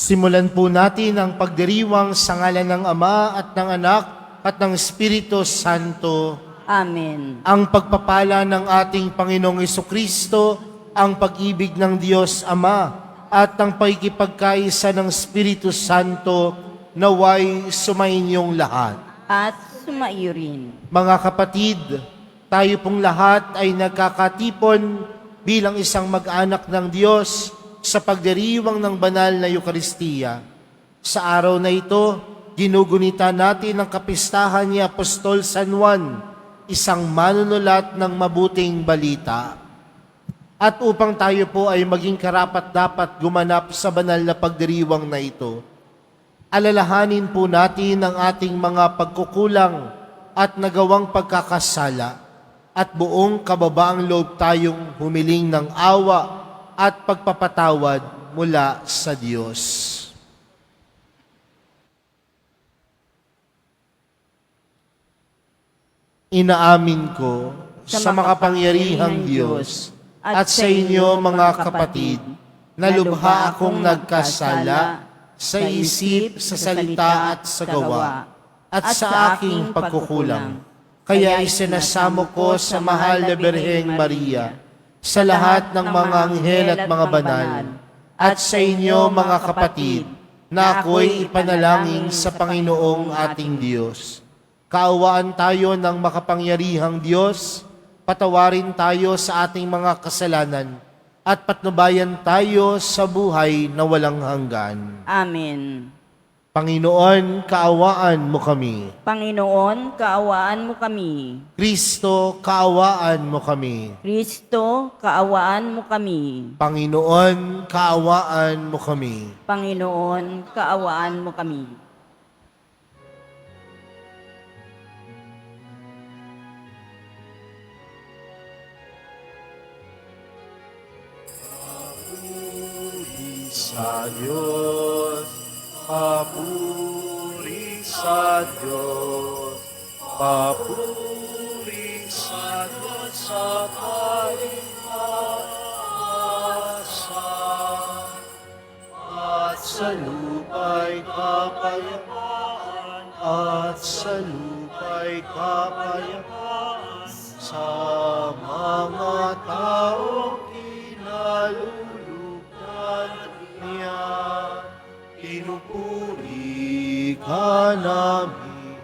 Simulan po natin ang pagdiriwang sa ngalan ng Ama at ng Anak at ng Espiritu Santo. Amen. Ang pagpapala ng ating Panginoong Jesucristo, ang pag-ibig ng Diyos Ama, at ang pagkikipagkaisa ng Espiritu Santo naway sumainyong lahat. At sumaiyo rin. Mga kapatid, tayo pong lahat ay nagkakatipon bilang isang mag-anak ng Diyos sa pagdiriwang ng banal na Eukaristiya. Sa araw na ito, ginugunita natin ang kapistahan ni Apostol San Juan, isang manunulat ng mabuting balita. At upang tayo po ay maging karapat-dapat gumanap sa banal na pagdiriwang na ito, alalahanin po natin ang ating mga pagkukulang at nagawang pagkakasala at buong kababaang loob tayong humiling ng awa at pagpapatawad mula sa Diyos. Inaamin ko sa makapangyarihang Diyos at sa inyo mga kapatid na lubha akong nagkasala sa isip, sa salita at sa gawa at sa aking pagkukulang. Kaya isinasamo ko sa mahal na Birheng Maria, sa lahat ng mga anghel at mga banal, at sa inyo mga kapatid, na ako'y ipanalangin sa Panginoong ating Diyos. Kaawaan tayo ng makapangyarihang Diyos, patawarin tayo sa ating mga kasalanan, at patnubayan tayo sa buhay na walang hanggan. Amen. Panginoon, kaawaan mo kami. Panginoon, kaawaan mo kami. Kristo, kaawaan mo kami. Kristo, kaawaan mo kami. Panginoon, kaawaan mo kami. Panginoon, kaawaan mo kami. Sa Diyos, papuri sa Diyos, papuri sa Diyos sa kaligtasan, at sa lupa'y kapayapaan, at sa lupa'y kapayapaan, sa mga taong kinalulugdan niya. Pinupuri ka namin,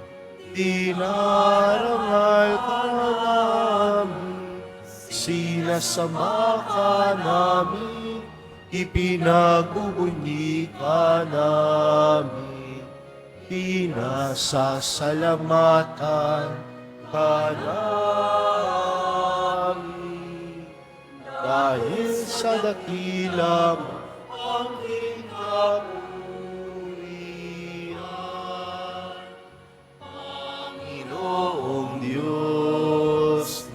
dinarangal ka namin, sinasama ka namin, ipinagbubunyi ka namin, pinasasalamatan ka namin. Dahil sa dakila mo ang kapurihan, Panginoong Diyos,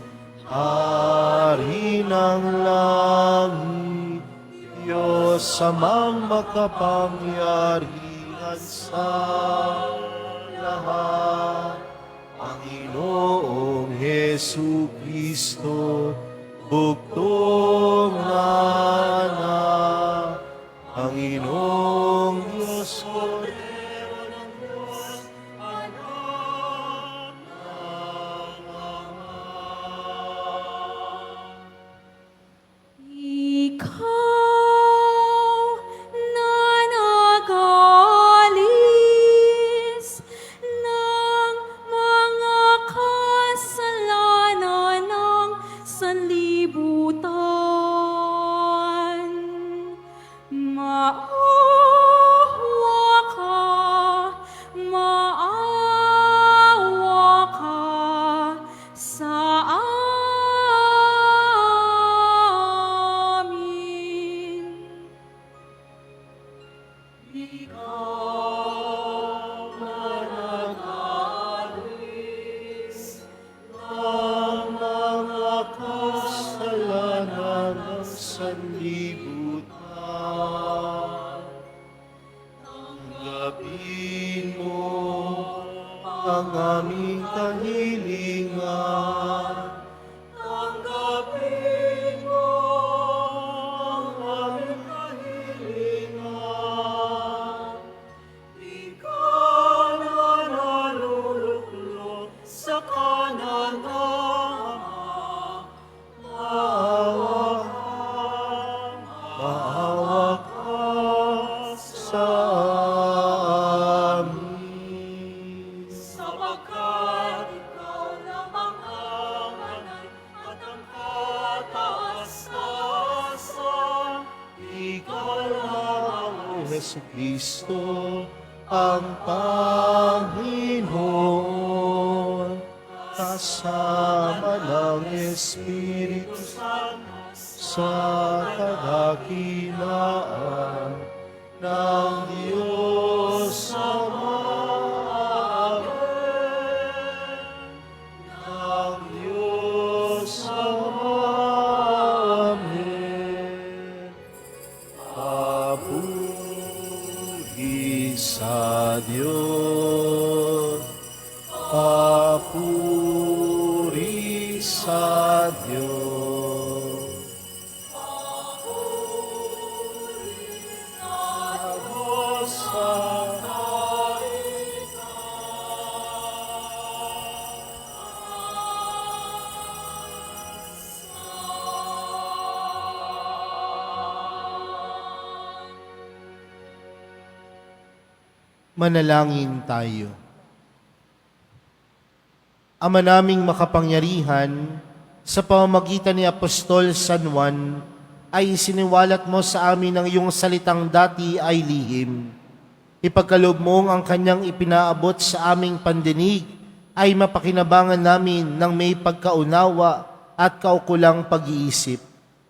Hari ng langit, Diyos amang makapangyarihan sa lahat, Panginoong Jesucristo, bugtong na anak, Panginoong Diyos, Kordero ng Diyos, Anak ng Ama. Ikaw na nag-alis ng mga kasalanan ng sanlibutan, maawa ka sa amin. Ikaw na nag-alis ng mga kasalanan ng sanlibutan, tanggapin mo ang aming kahilingan. Tanggapin mo ang aming kahilingan. sa amin. Sapagkat ikaw lamang ang hanay at ang kataas-taasan. Ikaw lamang, O Jesucristo, ang Panginoon, kasama ng Espiritu Santo sa kadakilaan ng Diyos Ama. Amen. Ng Diyos Ama. Amen. Papuri sa Diyos, papuri sa Diyos. Manalangin tayo. Ama naming makapangyarihan, sa pamamagitan ni Apostol San Juan, ay siniwalat mo sa amin ang iyong salitang dati ay lihim. Ipagkaloob mong ang kanyang ipinaabot sa aming pandinig ay mapakinabangan namin ng may pagkaunawa at kaukulang pag-iisip.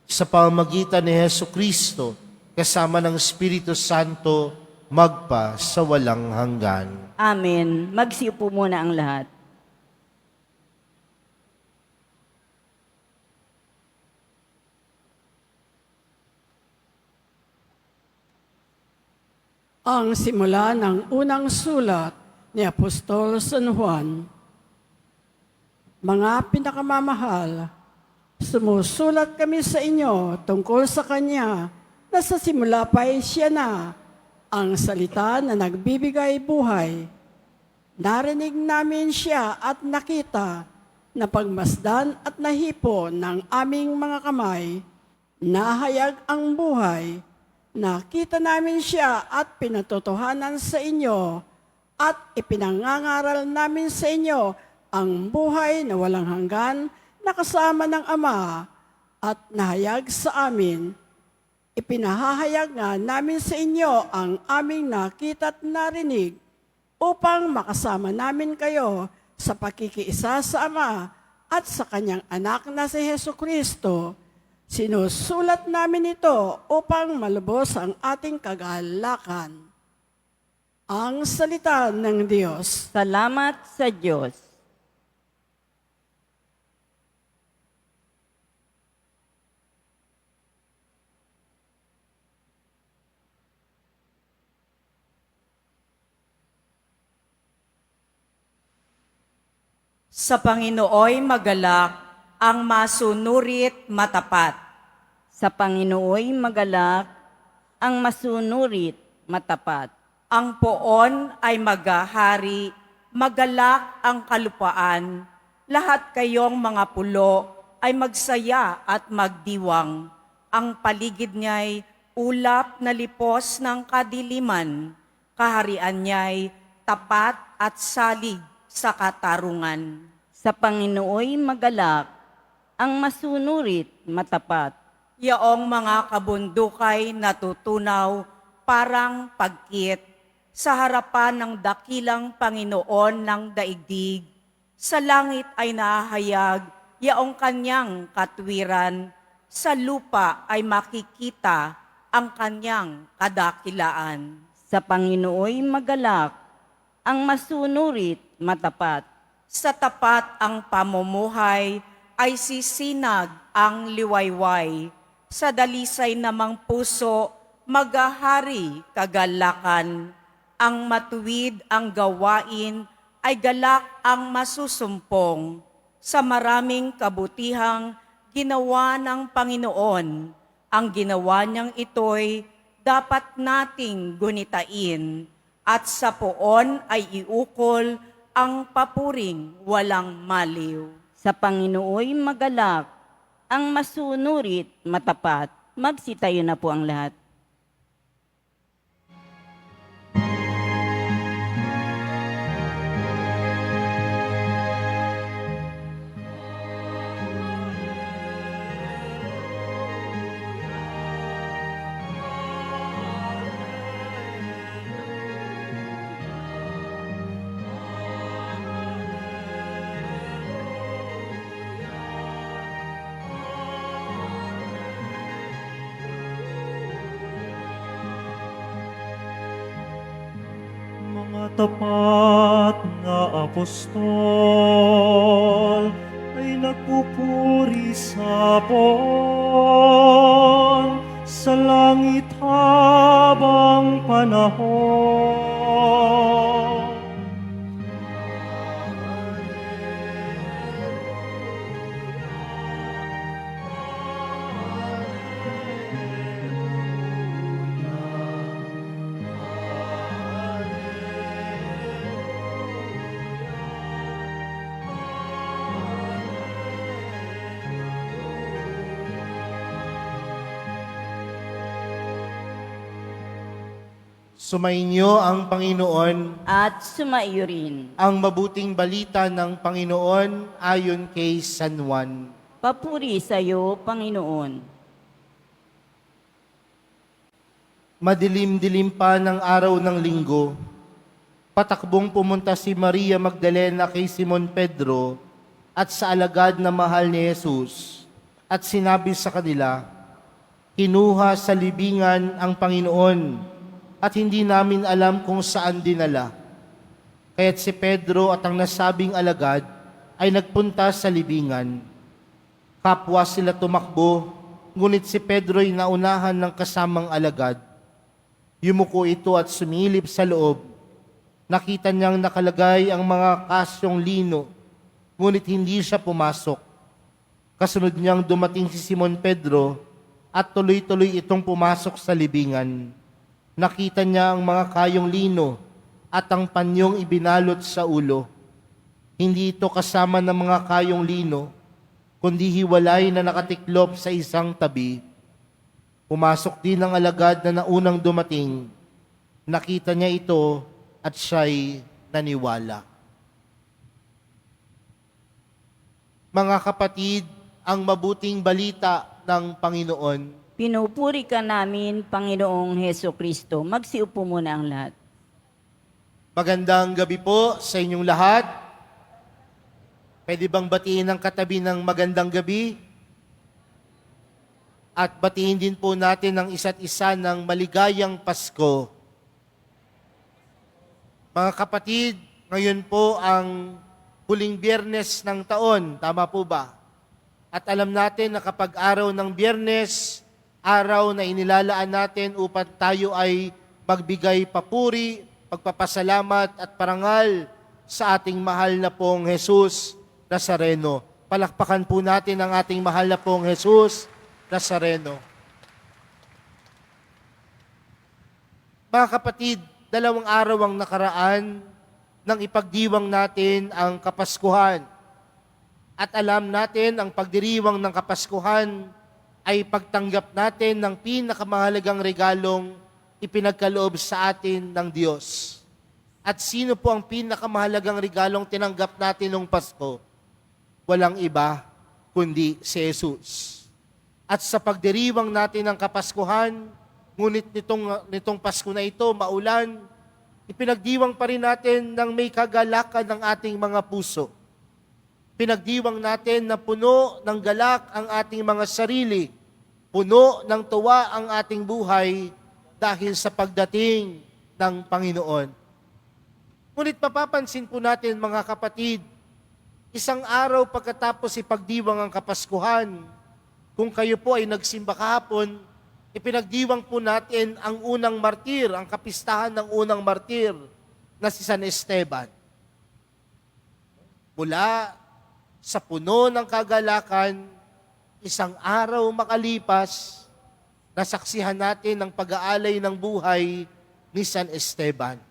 Sa pamamagitan ni Jesucristo, kasama ng Espiritu Santo, magpa sa walang hanggan. Amen. Magsiupo muna ang lahat. Ang simula ng unang sulat ni Apostol San Juan. Mga pinakamamahal, sumusulat kami sa inyo tungkol sa Kanya na sa simula pa ay siya na ang salita na nagbibigay buhay. Narinig namin siya at nakita, napagmasdan at nahipo ng aming mga kamay, nahayag ang buhay. Nakita namin siya at pinatotohanan sa inyo at ipinangangaral namin sa inyo ang buhay na walang hanggan na kasama ng Ama at nahayag sa amin. Ipinahahayag nga namin sa inyo ang aming nakita at narinig upang makasama namin kayo sa pakikiisa sa Ama at sa Kanyang anak na si Jesucristo. Sinusulat namin ito upang malubos ang ating kagalakan. Ang salita ng Diyos. Salamat sa Diyos. Sa Panginooy magalak, ang masunurit matapat. Sa Panginooy magalak, ang masunurit matapat. Ang poon ay magahari, magalak ang kalupaan. Lahat kayong mga pulo ay magsaya at magdiwang. Ang paligid niya'y ulap na lipos ng kadiliman. Kaharian niya'y tapat at salig sa katarungan. Sa Panginooy magalak, ang masunurit matapat. Yaong mga kabundukay natutunaw parang pagkit sa harapan ng dakilang Panginoon ng daigdig. Sa langit ay nahayag yaong kanyang katwiran. Sa lupa ay makikita ang kanyang kadakilaan. Sa Panginooy magalak, ang masunurit matapat. Sa tapat ang pamumuhay ay sisinag ang liwayway. Sa dalisay namang puso, magahari kagalakan. Ang matuwid ang gawain ay galak ang masusumpong. Sa maraming kabutihang ginawa ng Panginoon, ang ginawa niyang ito'y dapat nating gunitain. At sa poon ay iukol ang papuring walang maliw. Sa Panginooy magalak, ang masunurit matapat. Magsitayo na po ang lahat. Mga tapat na apostol ay nagpupuri sa poon sa langit habang panahon. Sumainyo ang Panginoon, At sumaiyo rin. ang mabuting balita ng Panginoon ayon kay San Juan. Papuri sa iyo, Panginoon. Madilim-dilim pa ng araw ng linggo, patakbong pumunta si Maria Magdalena kay Simon Pedro at sa alagad na mahal ni Jesus at sinabi sa kanila, "Kinuha sa libingan ang Panginoon at hindi namin alam kung saan dinala." Kaya't si Pedro at ang nasabing alagad ay nagpunta sa libingan. Kapwa sila tumakbo, ngunit si Pedro'y naunahan ng kasamang alagad. Yumuko ito at sumilip sa loob. Nakita niyang nakalagay ang mga kasyong lino, ngunit hindi siya pumasok. Kasunod niyang dumating si Simon Pedro at tuloy-tuloy itong pumasok sa libingan. Nakita niya ang mga kayong lino at ang panyong ibinalot sa ulo. Hindi ito kasama ng mga kayong lino, kundi hiwalay na nakatiklop sa isang tabi. Pumasok din ang alagad na naunang dumating. Nakita niya ito at siya'y naniwala. Mga kapatid, ang mabuting balita ng Panginoon. Pinupuri ka namin, Panginoong Heso Kristo. Magsiupo muna ang lahat. Magandang gabi po sa inyong lahat. Pwede bang batiin ang katabi ng magandang gabi? At batiin din po natin ang isa't isa ng maligayang Pasko. Mga kapatid, ngayon po ang huling Biyernes ng taon, tama po ba? At alam natin na kapag araw ng Biyernes, araw na inilalaan natin upang tayo ay magbigay papuri, pagpapasalamat at parangal sa ating mahal na pong Jesus Nazareno. Palakpakan po natin ang ating mahal na pong Jesus Nazareno. Mga kapatid, 2 araw ang nakaraan nang ipagdiwang natin ang Kapaskuhan. At alam natin ang pagdiriwang ng Kapaskuhan ay pagtanggap natin ng pinakamahalagang regalong ipinagkaloob sa atin ng Diyos. At sino po ang pinakamahalagang regalong tinanggap natin noong Pasko? Walang iba kundi si Jesus. At sa pagdiriwang natin ng Kapaskuhan, ngunit nitong Pasko na ito, maulan, ipinagdiwang pa rin natin ng may kagalakan ng ating mga puso. Pinagdiwang natin na puno ng galak ang ating mga sarili, puno ng tuwa ang ating buhay dahil sa pagdating ng Panginoon. Ngunit mapapansin po natin, mga kapatid, isang araw pagkatapos ipagdiwang ang Kapaskuhan, kung kayo po ay nagsimba kahapon, ipinagdiwang po natin ang unang martir, ang kapistahan ng unang martir na si San Esteban. Mula sa puno ng kagalakan, isang araw makalipas, nasaksihan natin ang pag-aalay ng buhay ni San Esteban.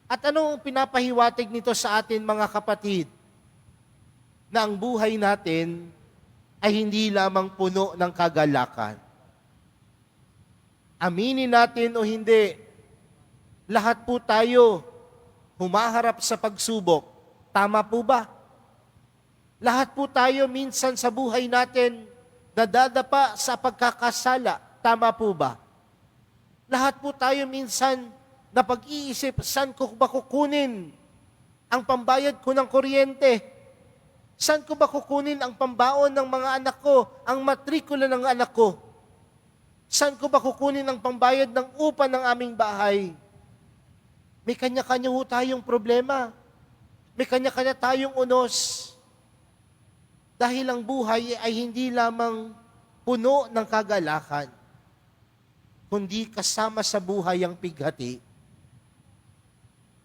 At anong pinapahiwatig nito sa atin, mga kapatid? Na ang buhay natin ay hindi lamang puno ng kagalakan. Aminin natin o hindi, lahat po tayo humaharap sa pagsubok. Tama po ba? Lahat po tayo minsan sa buhay natin nadadapa sa pagkakasala. Tama po ba? Lahat po tayo minsan na pag-iisip, saan ko ba kukunin ang pambayad ko ng kuryente? Saan ko ba kukunin ang pambaon ng mga anak ko, ang matrikula ng anak ko? Saan ko ba kukunin ang pambayad ng upa ng aming bahay? May kanya-kanya ho tayong problema. May kanya-kanya tayong unos. Dahil ang buhay ay hindi lamang puno ng kagalakan, kundi kasama sa buhay ang pighati.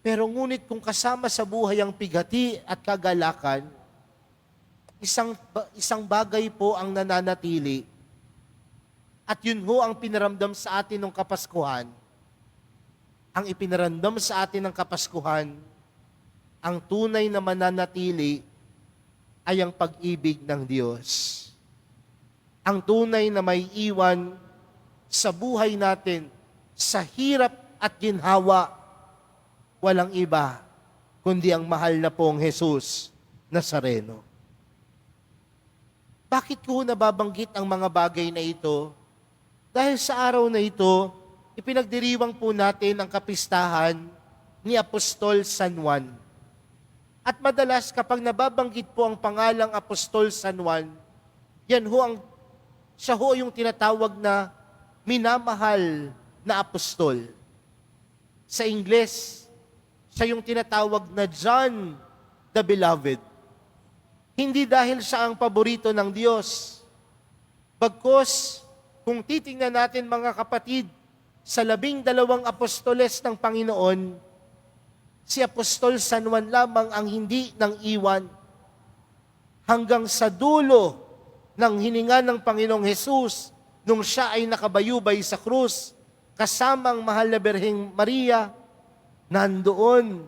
Pero ngunit kung kasama sa buhay ang pighati at kagalakan, isang bagay po ang nananatili. At yun ho ang pinaramdam sa atin ng Kapaskuhan. Ang ipinaramdam sa atin ng Kapaskuhan, ang tunay na mananatili ay ang pag-ibig ng Diyos. Ang tunay na may iwan sa buhay natin, sa hirap at ginhawa, walang iba kundi ang mahal na pong Jesus Nazareno. Bakit ko nababanggit ang mga bagay na ito? Dahil sa araw na ito, ipinagdiriwang po natin ang kapistahan ni Apostol San Juan. At madalas kapag nababanggit po ang pangalang Apostol San Juan, siya ho yung tinatawag na minamahal na apostol. Sa Ingles, siya yung tinatawag na John the Beloved. Hindi dahil siya ang paborito ng Diyos. Bagkus, kung titingnan natin mga kapatid, sa 12 apostoles ng Panginoon, si Apostol San Juan lamang ang hindi nang iwan hanggang sa dulo ng hininga ng Panginoong Hesus nung siya ay nakabayubay sa krus kasamang mahal na Birheng Maria, nandoon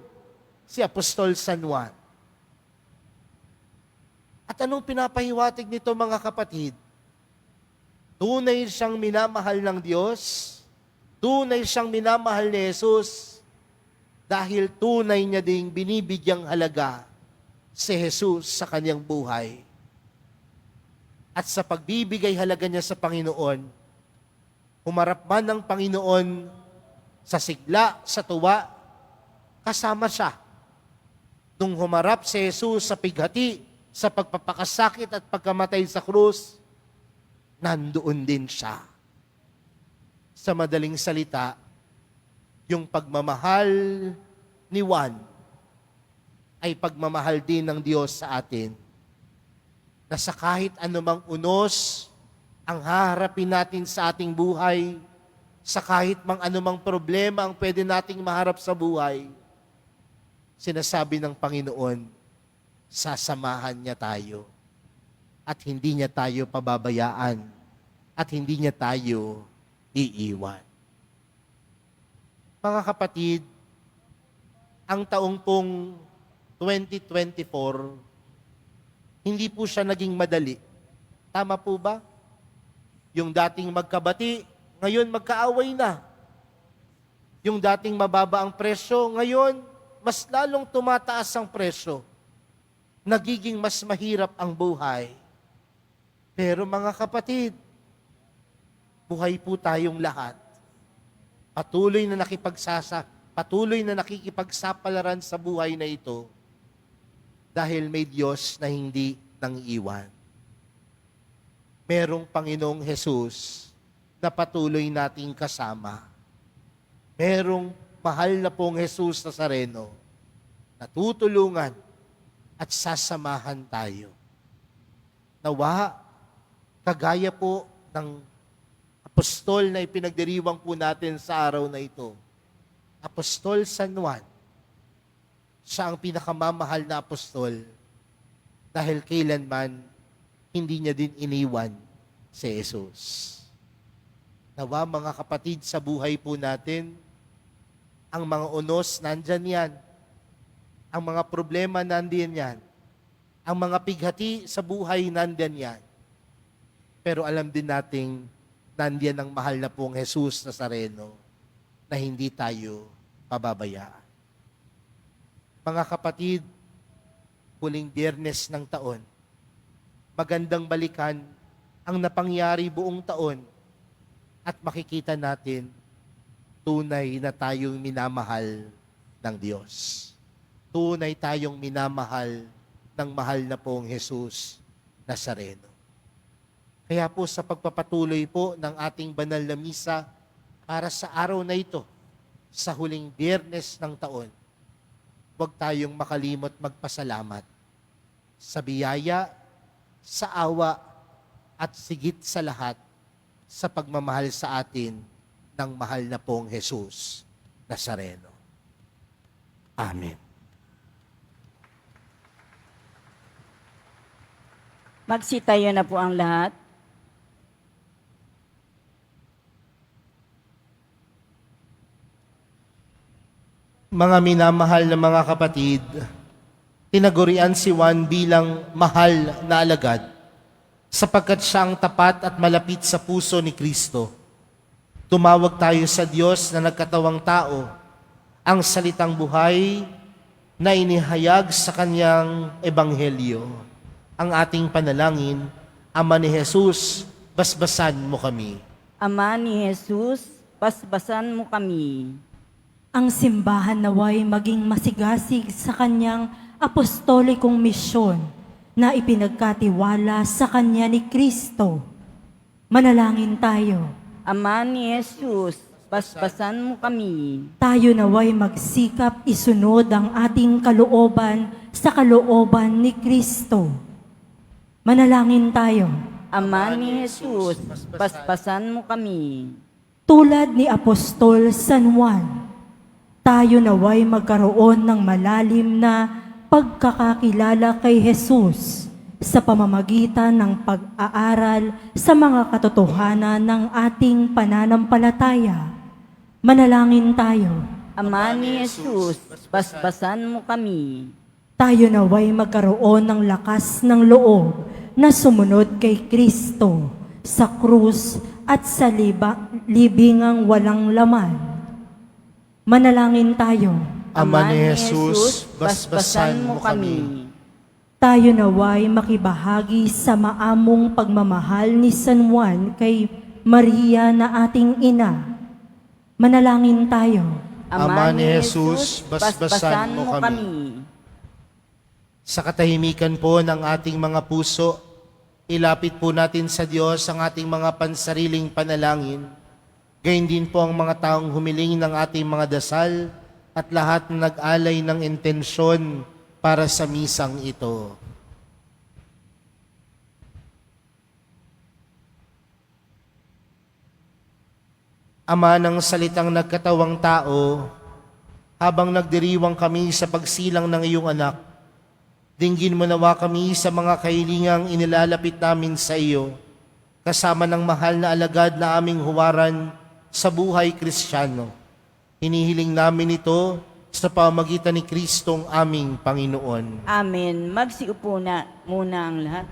si Apostol San Juan. At anong pinapahiwatig nito mga kapatid? Tunay siyang minamahal ng Diyos, tunay siyang minamahal ni Jesus, dahil tunay niya ding binibigyang halaga si Jesus sa kanyang buhay. At sa pagbibigay halaga niya sa Panginoon, humarap man ng Panginoon sa sigla, sa tuwa, kasama siya. Nung humarap si Jesus sa pighati, sa pagpapakasakit at pagkamatay sa krus, nandoon din siya. Sa madaling salita, yung pagmamahal ni Juan ay pagmamahal din ng Diyos sa atin, na sa kahit anumang unos ang haharapin natin sa ating buhay, sa kahit mang anumang problema ang pwede nating maharap sa buhay, sinasabi ng Panginoon, sasamahan niya tayo at hindi niya tayo pababayaan at hindi niya tayo iiwan. Mga kapatid, ang taong pong 2024, hindi po siya naging madali. Tama po ba? Yung dating magkabati, ngayon magkaaway na. Yung dating mababa ang presyo, ngayon mas lalong tumataas ang presyo. Nagiging mas mahirap ang buhay. Pero mga kapatid, buhay po tayong lahat. Patuloy na nakikipagsapalaran sa buhay na ito dahil may Diyos na hindi nang iwan. Merong Panginoong Jesus na patuloy nating kasama. Merong mahal na pong Jesus Nazareno na tutulungan at sasamahan tayo. Nawa, kagaya po ng apostol na ipinagdiriwang po natin sa araw na ito, Apostol San Juan, siya ang pinakamamahal na apostol dahil kailanman hindi niya din iniwan si Jesus. Nawa mga kapatid, sa buhay po natin, ang mga unos nandyan yan, ang mga problema nandyan yan, ang mga pighati sa buhay nandyan yan. Pero alam din nating nandiyan ang mahal na pong Jesus Nazareno na hindi tayo pababayaan. Mga kapatid, huling Biyernes ng taon, magandang balikan ang napangyari buong taon at makikita natin tunay na tayong minamahal ng Diyos. Tunay tayong minamahal ng mahal na pong Jesus Nazareno. Kaya po sa pagpapatuloy po ng ating banal na misa para sa araw na ito, sa huling Biyernes ng taon, huwag tayong makalimot magpasalamat sa biyaya, sa awa, at sigit sa lahat sa pagmamahal sa atin ng mahal na pong Jesus Nazareno. Amen. Magsitayo na po ang lahat. Mga minamahal na mga kapatid, tinagurian si Juan bilang mahal na alagad sapagkat siya ang tapat at malapit sa puso ni Kristo. Tumawag tayo sa Diyos na nagkatawang tao, ang salitang buhay na inihayag sa kanyang ebanghelyo. Ang ating panalangin, Ama ni Jesus, basbasan mo kami. Ama ni Jesus, basbasan mo kami. Ang simbahan naway maging masigasig sa kanyang apostolikong misyon na ipinagkatiwala sa kanya ni Kristo. Manalangin tayo. Ama ni Jesus, basbasan mo kami. Tayo naway magsikap isunod ang ating kalooban sa kalooban ni Kristo. Manalangin tayo. Ama ni Jesus, basbasan mo kami. Tulad ni Apostol San Juan, tayo naway magkaroon ng malalim na pagkakakilala kay Jesus sa pamamagitan ng pag-aaral sa mga katotohanan ng ating pananampalataya. Manalangin tayo. Ama ni Jesus, basbasan mo kami. Tayo naway magkaroon ng lakas ng loob na sumunod kay Kristo sa krus at sa libingang walang laman. Manalangin tayo. Ama ni Jesus, basbasan mo kami. Tayo naway makibahagi sa maamong pagmamahal ni San Juan kay Maria na ating ina. Manalangin tayo. Ama ni Jesus, basbasan mo kami. Sa katahimikan po ng ating mga puso, ilapit po natin sa Diyos ang ating mga pansariling panalangin. Gayun din po ang mga taong humiling ng ating mga dasal at lahat na nag-alay ng intensyon para sa misang ito. Ama ng salitang nagkatawang tao, habang nagdiriwang kami sa pagsilang ng iyong anak, dinggin mo nawa kami sa mga kahilingang inilalapit namin sa iyo, kasama ng mahal na alagad na aming huwaran sa buhay Kristiyano. Hinihiling namin ito sa pamamagitan ni Kristong aming Panginoon. Amen. Magsiupo na muna ang lahat.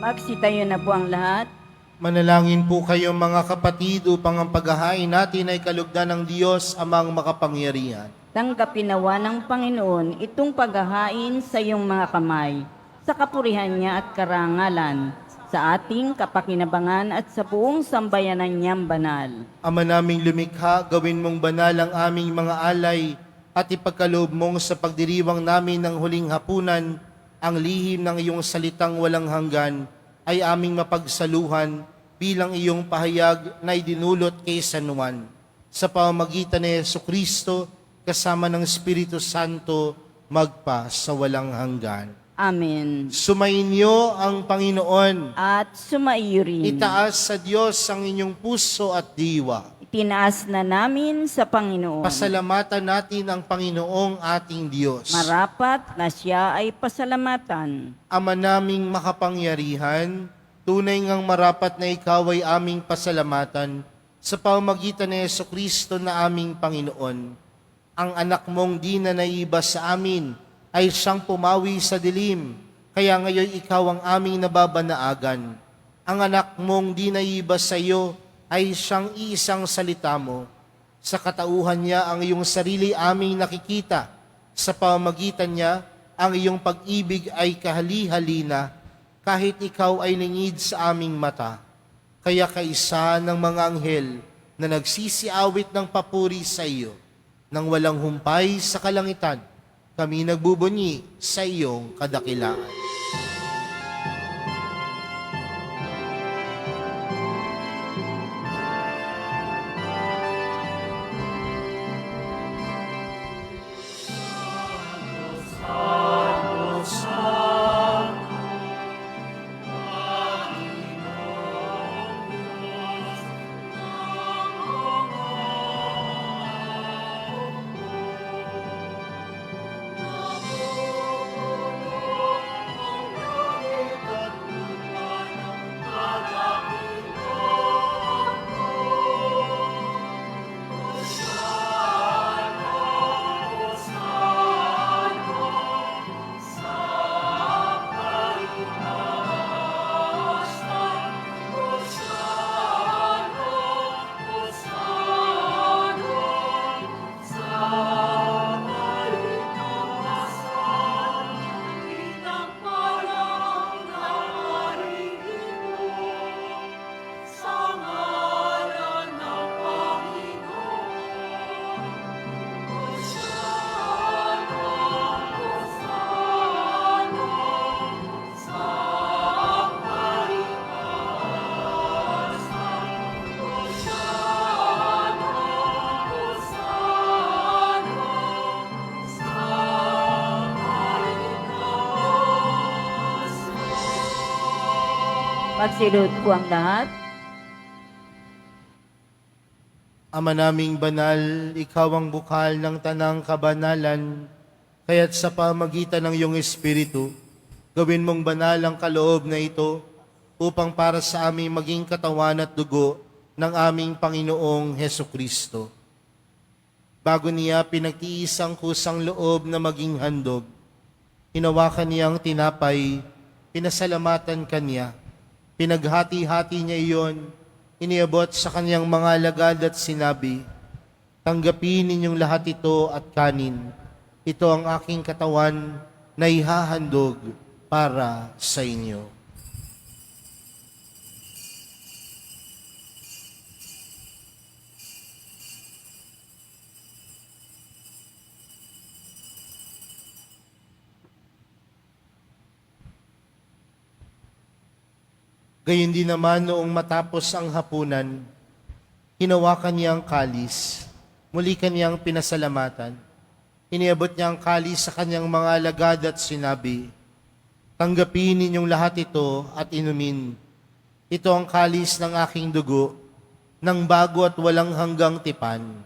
Magsitayo na po ang lahat. Manalangin po kayo mga kapatid upang ang paghahain natin ay kalugdan ng Diyos amang makapangyarihan. Tanggapin nawa ng Panginoon itong paghahain sa iyong mga kamay, sa kapurihan niya at karangalan, sa ating kapakinabangan at sa buong sambayanan niyang banal. Ama naming lumikha, gawin mong banal ang aming mga alay at ipagkaloob mong sa pagdiriwang namin ng huling hapunan, ang lihim ng iyong salitang walang hanggan ay aming mapagsaluhan bilang iyong pahayag na idinulot kay San Juan. Sa pamamagitan ni Jesucristo, kasama ng Espiritu Santo, magpa sa walang hanggan. Amen. Sumainyo ang Panginoon. At sumaiyo rin. Itaas sa Diyos ang inyong puso at diwa. Itinaas na namin sa Panginoon. Pasalamatan natin ang Panginoong ating Diyos. Marapat na siya ay pasalamatan. Ama naming makapangyarihan, tunay ngang marapat na ikaw ay aming pasalamatan sa pamamagitan ni Jesucristo na aming Panginoon. Ang anak mong di na naiba sa amin ay siyang pumawi sa dilim, kaya ngayon ikaw ang aming nababanaagan. Ang anak mong di naiba sa iyo ay siyang iisang salita mo. Sa katauhan niya ang iyong sarili aming nakikita. Sa pamamagitan niya, ang iyong pag-ibig ay kahali-halina, kahit ikaw ay lingid sa aming mata. Kaya kaisa ng mga anghel na nagsisiawit ng papuri sa iyo, nang walang humpay sa kalangitan, kami nagbubunyi sa iyong kadakilaan. Magsilod po ang lahat. Ama naming banal, ikaw ang bukal ng tanang kabanalan, kaya't sa pamagitan ng iyong Espiritu, gawin mong banal ang kaloob na ito upang para sa aming maging katawan at dugo ng aming Panginoong Hesukristo. Bago niya pinagtiis ang kusang loob na maging handog, hinawakan niyang tinapay, pinasalamatan kanya, pinaghati-hati niya iyon, iniabot sa kanyang mga alagad at sinabi, "Tanggapin ninyong lahat ito at kanin. Ito ang aking katawan na ihahandog para sa inyo." Gayun din naman noong matapos ang hapunan, hinawakan niya ang kalis, muli kanyang pinasalamatan. Iniabot niya ang kalis sa kanyang mga alagad at sinabi, "Tanggapin ninyong lahat ito at inumin. Ito ang kalis ng aking dugo, ng bago at walang hanggang tipan.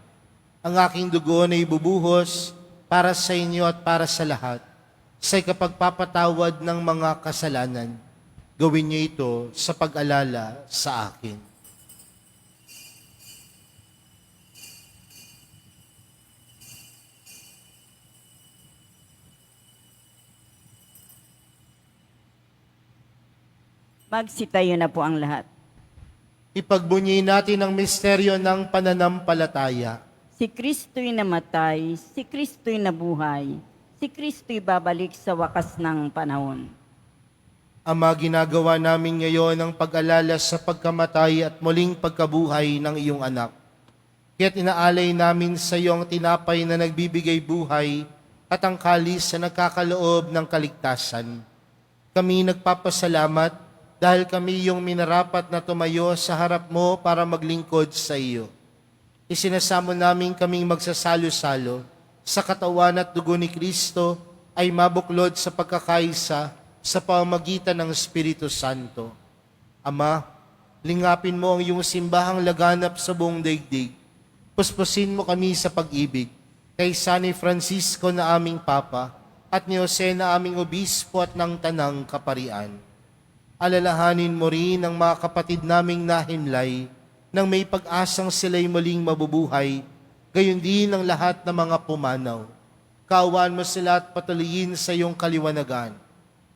Ang aking dugo na ibubuhos para sa inyo at para sa lahat, sa ikapagpapatawad ng mga kasalanan. Gawin niyo ito sa pag-alala sa akin." Magsitayo na po ang lahat. Ipagbunyi natin ang misteryo ng pananampalataya. Si Kristo'y namatay, si Kristo'y nabuhay, si Kristo'y babalik sa wakas ng panahon. Ama, ginagawa namin ngayon ang pag-alala sa pagkamatay at muling pagkabuhay ng iyong anak. Kaya't inaalay namin sa iyo ang tinapay na nagbibigay buhay at ang kalis na nagkakaloob ng kaligtasan. Kami nagpapasalamat dahil kami yung minarapat na tumayo sa harap mo para maglingkod sa iyo. Isinasamo namin kaming magsasalo-salo sa katawan at dugo ni Kristo ay mabuklod sa pagkakaisa sa pamamagitan ng Espiritu Santo. Ama, lingapin mo ang iyong simbahang laganap sa buong daigdig. Puspusin mo kami sa pag-ibig kay San Francisco na aming Papa at ni Jose na aming Obispo at ng Tanang Kaparian. Alalahanin mo rin ang mga kapatid naming nahimlay nang may pag-asang sila'y muling mabubuhay, gayon din ang lahat ng mga pumanaw. Kaawaan mo sila at patuloyin sa iyong kaliwanagan.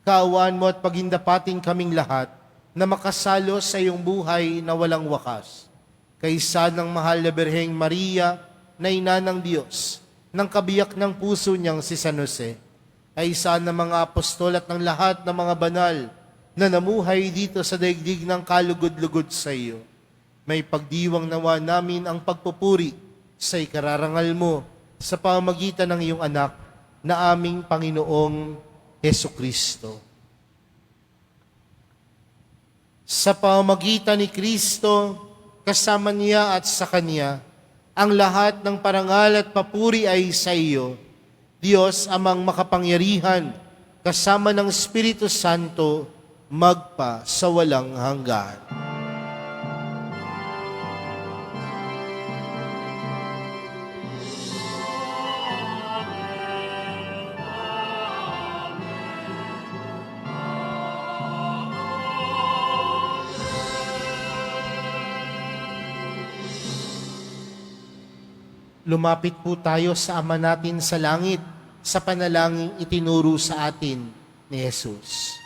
Kaawaan mo at pagindapating kaming lahat na makasalo sa iyong buhay na walang wakas. Kaysa ng mahal na Birheng Maria na ina ng Diyos, ng kabiyak ng puso niyang si San Jose, kaysa ng mga apostol at ng lahat ng mga banal na namuhay dito sa daigdig ng kalugod-lugod sa iyo. May pagdiwang nawa namin ang pagpupuri sa ikararangal mo sa pamamagitan ng iyong anak na aming Panginoong Hesukristo. Sa pamamagitan ni Kristo, kasama niya at sa Kanya, ang lahat ng parangal at papuri ay sa iyo, Diyos amang makapangyarihan, kasama ng Espiritu Santo, magpa sa walang hanggan. Lumapit po tayo sa Ama natin sa langit sa panalangin itinuro sa atin ni Jesus.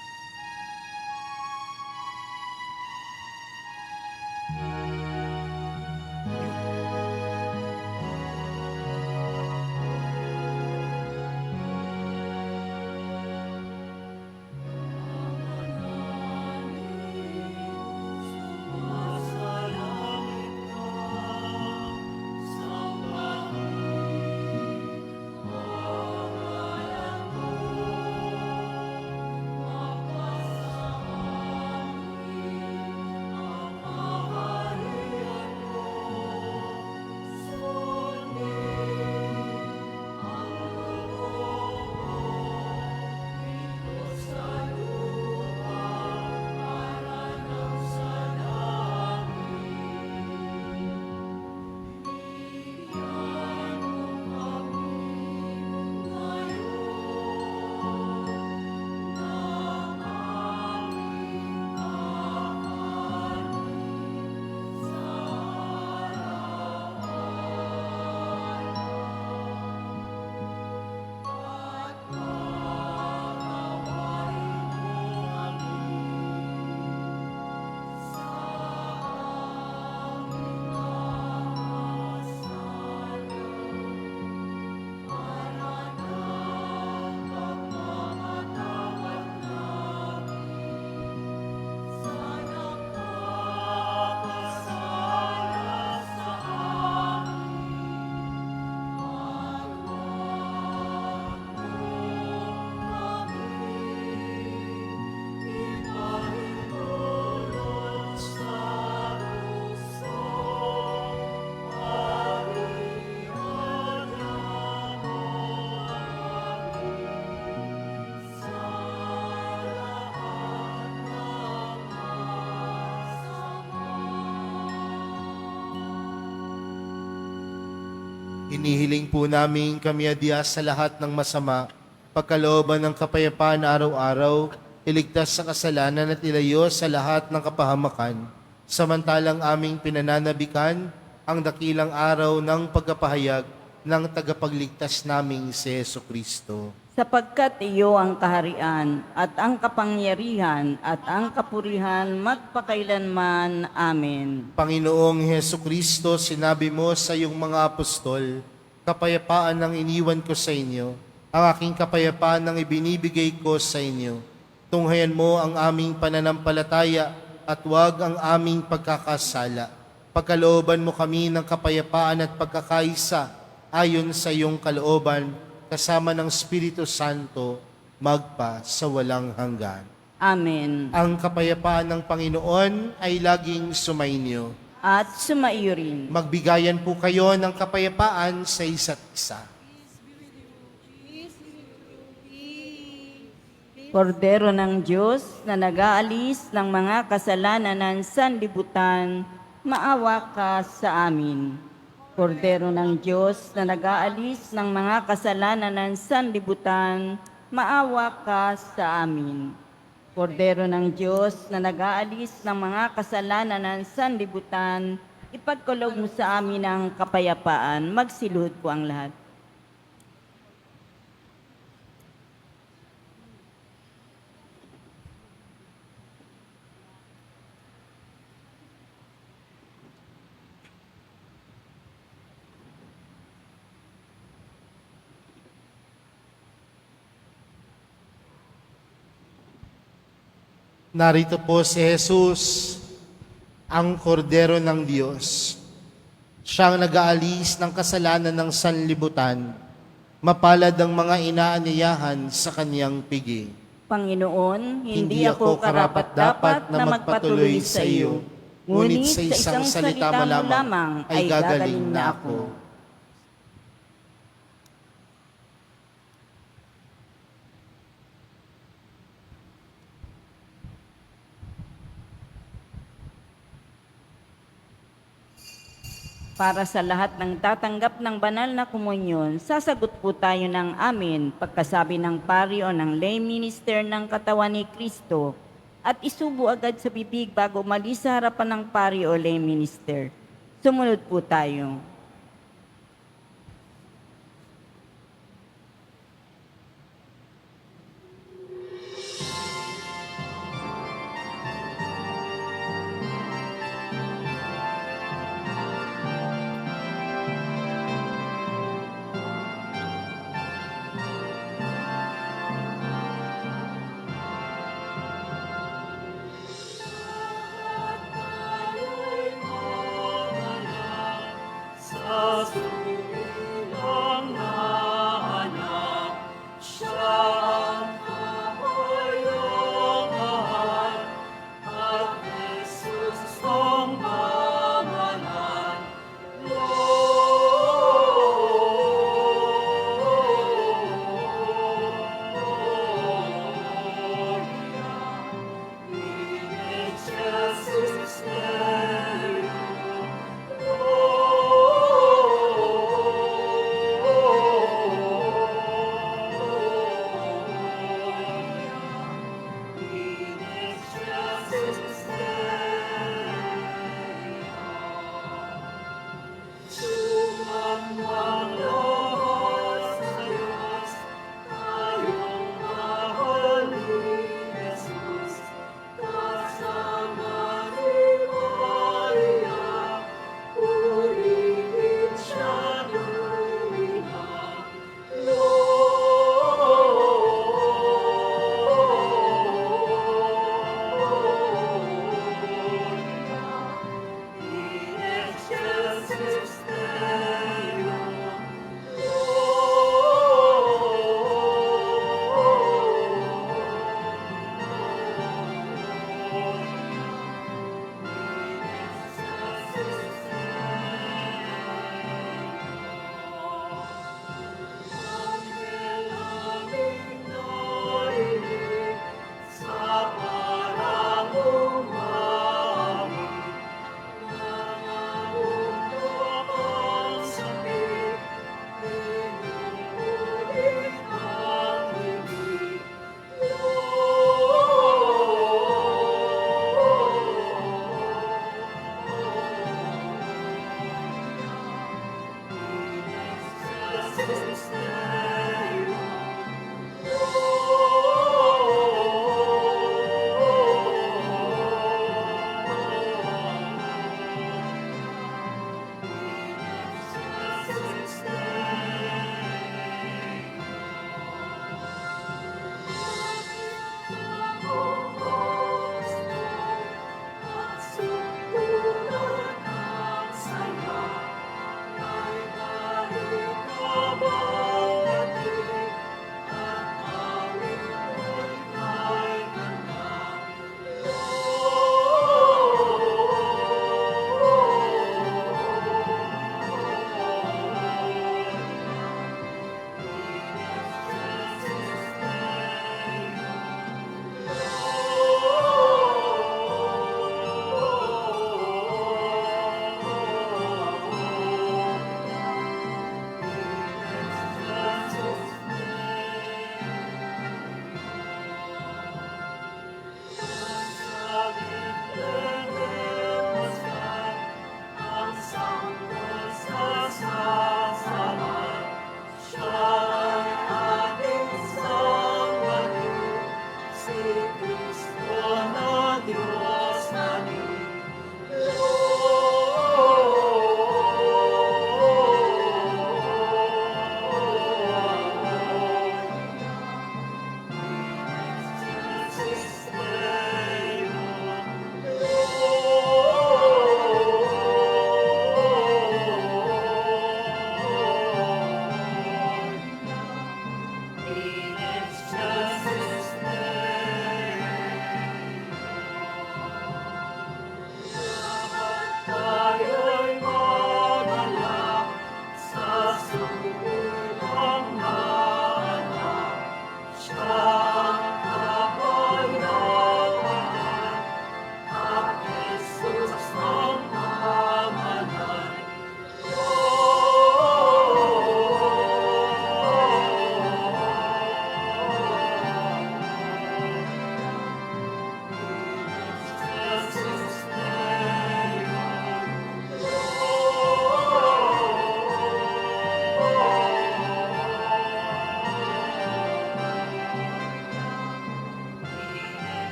Inihiling po namin kami adya sa lahat ng masama, pagkalooban ng kapayapaan araw-araw, iligtas sa kasalanan at ilayo sa lahat ng kapahamakan, samantalang aming pinananabikan ang dakilang araw ng pagkapahayag ng tagapagligtas naming si Jesucristo. Sapagkat iyo ang kaharian at ang kapangyarihan at ang kapurihan magpakailanman. Amen. Panginoong Heso Kristo, sinabi mo sa iyong mga apostol, kapayapaan ang iniwan ko sa inyo, ang aking kapayapaan ang ibinibigay ko sa inyo. Tunghayan mo ang aming pananampalataya at huwag ang aming pagkakasala. Pagkalooban mo kami ng kapayapaan at pagkakaisa ayon sa iyong kalooban, kasama ng Espiritu Santo, magpa sa walang hanggan. Amen. Ang kapayapaan ng Panginoon ay laging sumainyo. At sumaiyo rin. Magbigayan po kayo ng kapayapaan sa isa't isa. Kordero ng Diyos na nag-aalis ng mga kasalanan ng sanlibutan, maawa ka sa amin. Kordero ng Diyos na nag-aalis ng mga kasalanan ng sanlibutan, maawa ka sa amin. Kordero ng Diyos na nag-aalis ng mga kasalanan ng sanlibutan, ipagkaloob mo sa amin ang kapayapaan. Magsiluhod po ang lahat. Narito po si Jesus, ang kordero ng Diyos. Siyang nag-aalis ng kasalanan ng sanlibutan. Mapalad ang mga inaaniyahan sa kanyang pigi. Panginoon, hindi ako karapat-dapat na magpatuloy sa iyo, ngunit sa isang salita mo lamang ay gagaling na ako. Para sa lahat ng tatanggap ng banal na komunyon, sasagot po tayo ng amen pagkasabi ng pari o ng lay minister ng katawan ni Kristo at isubo agad sa bibig bago umalis sa harapan ng pari o lay minister. Sumunod po tayo.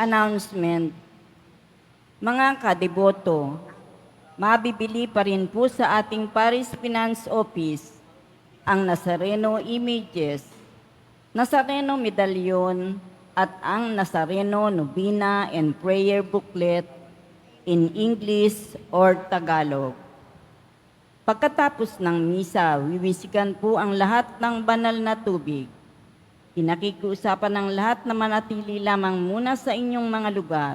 Announcement. Mga kadeboto, mabibili pa rin po sa ating Paris Finance Office ang Nazareno images, Nazareno medallion at ang Nazareno Novena and Prayer Booklet in English or Tagalog. Pagkatapos ng misa, wiwisikan po ang lahat ng banal na tubig. Pinakikiusapan ng lahat na manatili lamang muna sa inyong mga lugar.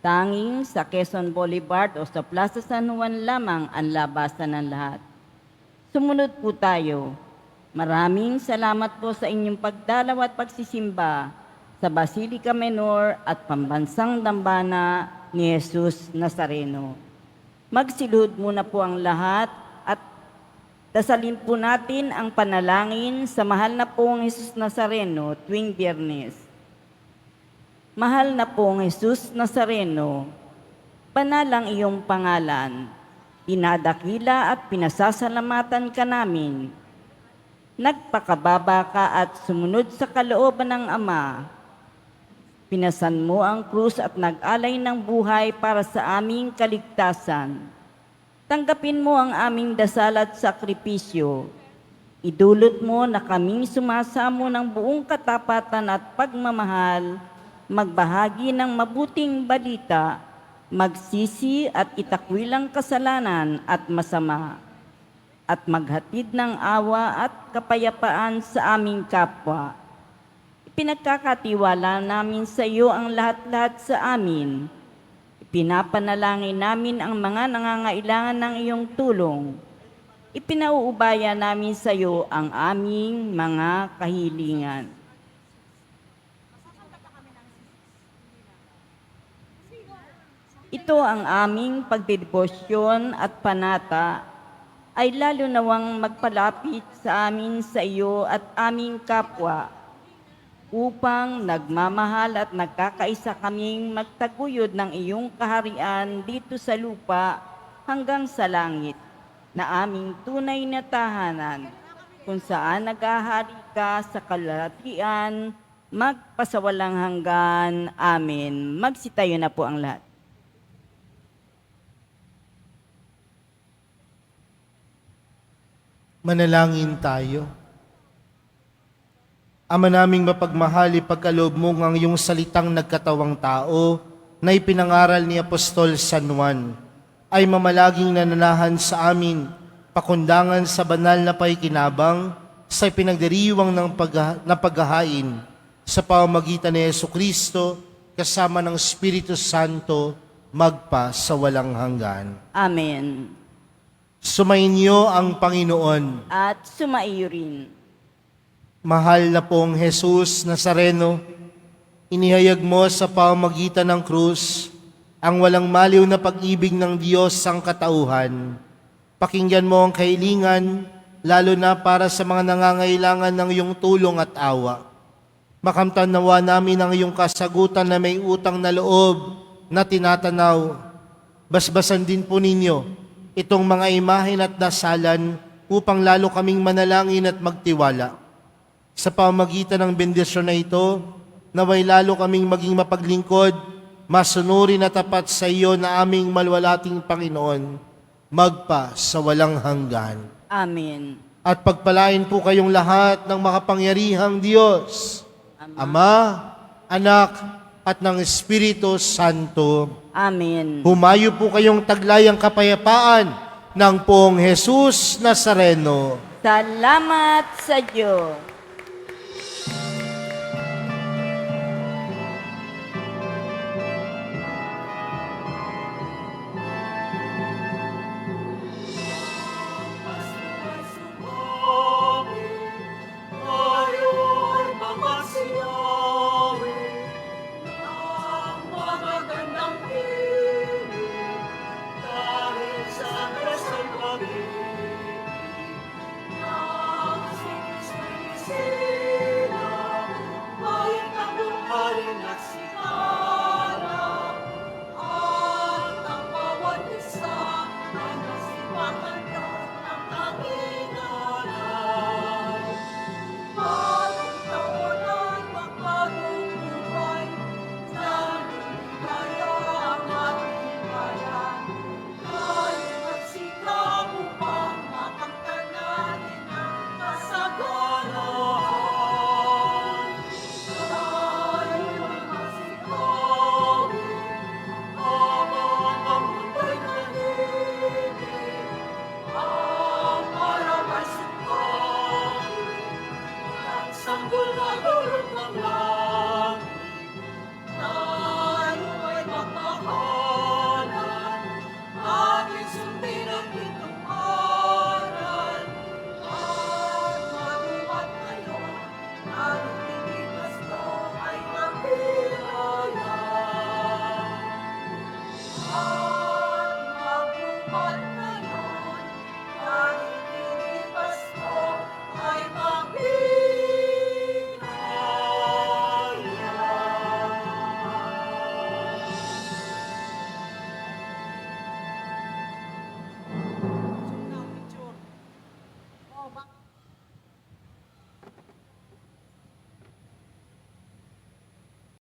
Tanging sa Quezon Boulevard o sa Plaza San Juan lamang ang labasan ng lahat. Sumunod po tayo. Maraming salamat po sa inyong pagdalaw at pagsisimba sa Basilica Menor at Pambansang Dambana ni Jesus Nazareno. Magsilhod muna po ang lahat at dasalin po natin ang panalangin sa mahal na pong Jesus Nazareno tuwing Biyernes. Mahal na pong Jesus Nazareno, banal ang iyong pangalan. Dinadakila at pinasasalamatan ka namin. Nagpakababa ka at sumunod sa kalooban ng Ama. Pinasan mo ang krus at nag-alay ng buhay para sa aming kaligtasan. Tanggapin mo ang aming dasal at sakripisyo. Idulot mo na kaming sumasamo ng buong katapatan at pagmamahal, magbahagi ng mabuting balita, magsisi at itakwil ang kasalanan at masama, at maghatid ng awa at kapayapaan sa aming kapwa. Pinagkakatiwala namin sa iyo ang lahat-lahat sa amin. Pinapanalangin namin ang mga nangangailangan ng iyong tulong. Ipinauubaya namin sa iyo ang aming mga kahilingan. Ito ang aming pagdedebosyon at panata ay lalo nawang magpalapit sa amin sa iyo at aming kapwa upang nagmamahal at nagkakaisa kaming magtaguyod ng iyong kaharian dito sa lupa hanggang sa langit na aming tunay na tahanan kung saan naghahari ka sa kalahatian magpasawalang hanggan. Amen. Magsitayo na po ang lahat. Manalangin tayo. Ama naming mapagmahal, ipagkaloob mo ang iyong salitang nagkatawang tao na ipinangaral ni Apostol San Juan ay mamalaging nananahan sa amin, pakundangan sa banal na paikinabang sa pinagdiriwang ng paghahain sa pamamagitan ni Jesucristo kasama ng Espiritu Santo magpa sa walang hanggan. Amen. Sumainyo ang Panginoon. At sumaiyo rin. Mahal na pong Jesus Nazareno, inihayag mo sa pamamagitan ng krus ang walang maliw na pag-ibig ng Diyos ang katauhan. Pakinggan mo ang kahilingan, lalo na para sa mga nangangailangan ng iyong tulong at awa. Makamtan nawa namin ang iyong kasagutan na may utang na loob na tinatanaw. Basbasan din po ninyo itong mga imahen at dasalan upang lalo kaming manalangin at magtiwala. Sa pamamagitan ng bendisyon na ito, naway lalo kaming maging mapaglingkod, masunurin at tapat sa iyo na aming malwalating Panginoon, magpa sa walang hanggan. Amen. At pagpalain po kayong lahat ng makapangyarihang Diyos, Ama, Anak, at ng Espiritu Santo. Amen. Humayo po kayong taglayang kapayapaan ng Poong Jesus Nazareno. Salamat sa Diyos. Sila, may tagumparin at